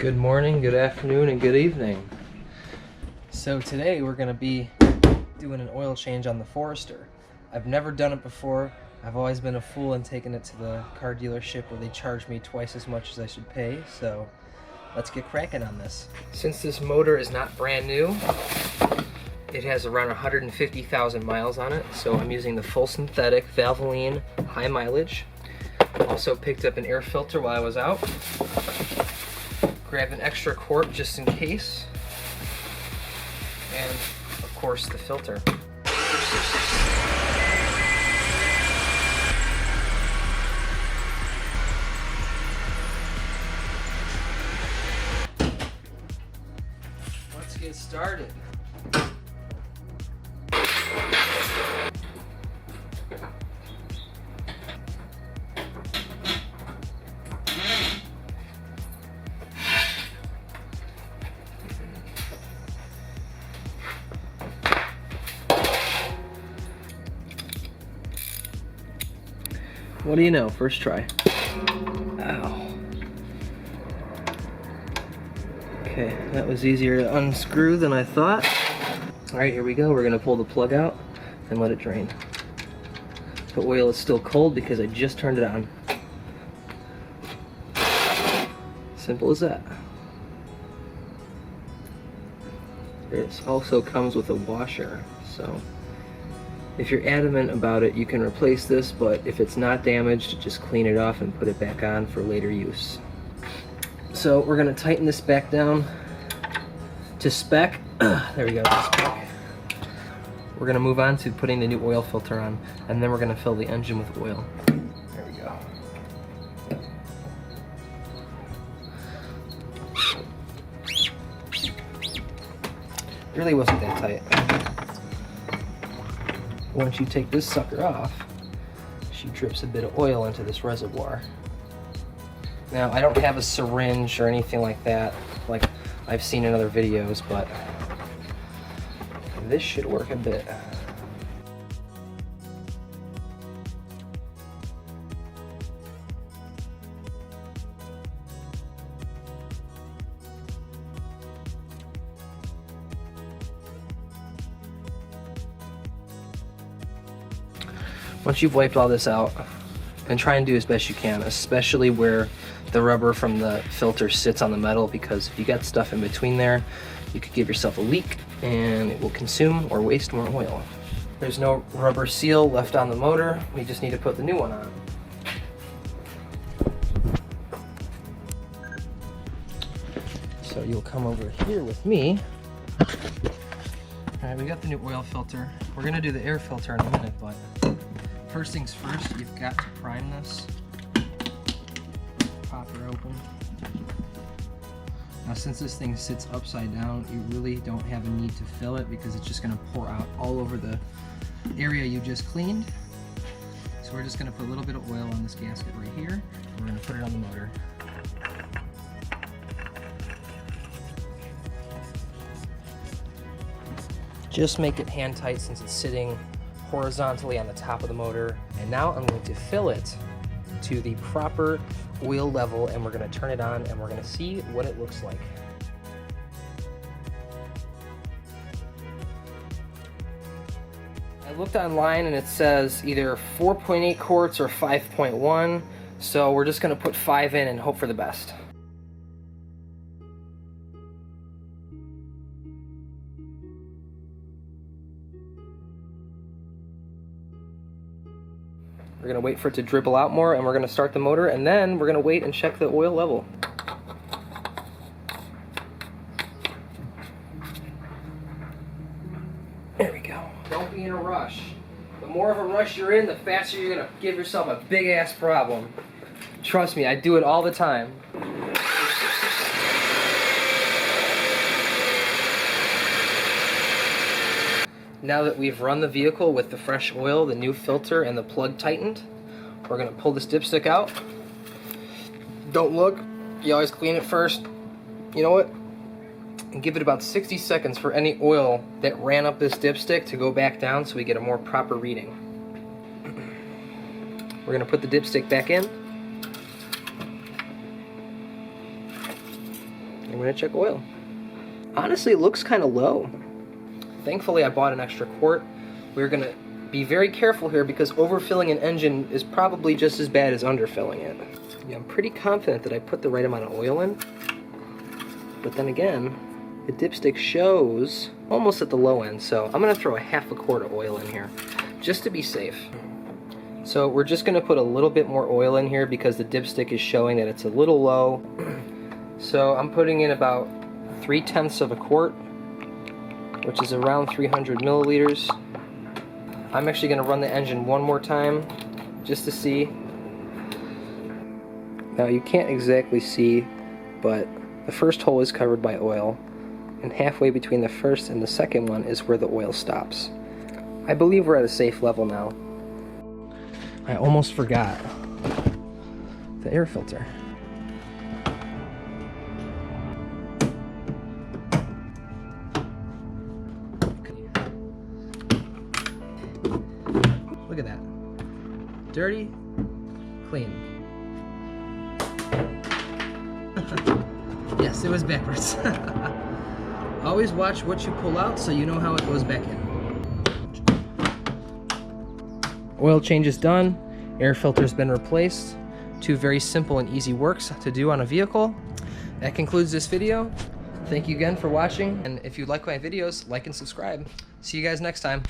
Good morning, good afternoon, and good evening. So today we're going to be doing an oil change on the Forester. I've never done it before. I've always been a fool and taken it to the car dealership where they charge me twice as much as I should pay, so let's get cracking on this. Since this motor is not brand new, it has around 150,000 miles on it, so I'm using the full synthetic Valvoline high mileage. Also picked up an air filter while I was out. Grab an extra quart just in case. And of course the filter. Let's get started. What do you know? First try. Ow. Okay, that was easier to unscrew than I thought. Alright, here we go. We're going to pull the plug out and let it drain. The oil is still cold because I just turned it on. Simple as that. This also comes with a washer, so if you're adamant about it, you can replace this, but if it's not damaged, just clean it off and put it back on for later use. So we're going to tighten this back down to spec. There we go, to spec. We're going to move on to putting the new oil filter on, and then we're going to fill the engine with oil. There we go. Really wasn't that tight. Once you take this sucker off, she drips a bit of oil into this reservoir. Now, I don't have a syringe or anything like that, like I've seen in other videos, but this should work a bit. Once you've wiped all this out, and try and do as best you can, especially where the rubber from the filter sits on the metal, because if you got stuff in between there, you could give yourself a leak and it will consume or waste more oil. There's no rubber seal left on the motor. We just need to put the new one on. So you'll come over here with me. All right, we got the new oil filter. We're gonna do the air filter in a minute, but first things first, you've got to prime this. Pop her open. Now, since this thing sits upside down, you really don't have a need to fill it because it's just going to pour out all over the area you just cleaned. So we're just going to put a little bit of oil on this gasket right here, and we're going to put it on the motor. Just make it hand tight since it's sitting horizontally on the top of the motor. And now I'm going to fill it to the proper oil level, and we're going to turn it on and we're going to see what it looks like. I looked online and it says either 4.8 quarts or 5.1, so we're just going to put 5 in and hope for the best. We're going to wait for it to dribble out more, and we're going to start the motor, and then we're going to wait and check the oil level. There we go. Don't be in a rush. The more of a rush you're in, the faster you're going to give yourself a big ass problem. Trust me, I do it all the time. Now that we've run the vehicle with the fresh oil, the new filter, and the plug tightened, we're going to pull this dipstick out. Don't look. You always clean it first. You know what? And give it about 60 seconds for any oil that ran up this dipstick to go back down so we get a more proper reading. We're going to put the dipstick back in. And we're gonna check oil. Honestly, it looks kind of low. Thankfully, I bought an extra quart. We're gonna be very careful here because overfilling an engine is probably just as bad as underfilling it. Yeah, I'm pretty confident that I put the right amount of oil in. But then again, the dipstick shows almost at the low end, so I'm gonna throw a half a quart of oil in here, just to be safe. So we're just gonna put a little bit more oil in here because the dipstick is showing that it's a little low. So I'm putting in about 3/10 of a quart, which is around 300 milliliters. I'm actually gonna run the engine one more time, just to see. Now you can't exactly see, but the first hole is covered by oil, and halfway between the first and the second one is where the oil stops. I believe we're at a safe level now. I almost forgot the air filter. Look at that. Dirty, clean. Yes, it was backwards. Always watch what you pull out so you know how it goes back in. Oil change is done. Air filter's been replaced. Two very simple and easy works to do on a vehicle. That concludes this video. Thank you again for watching, and if you like my videos, like and subscribe. See you guys next time.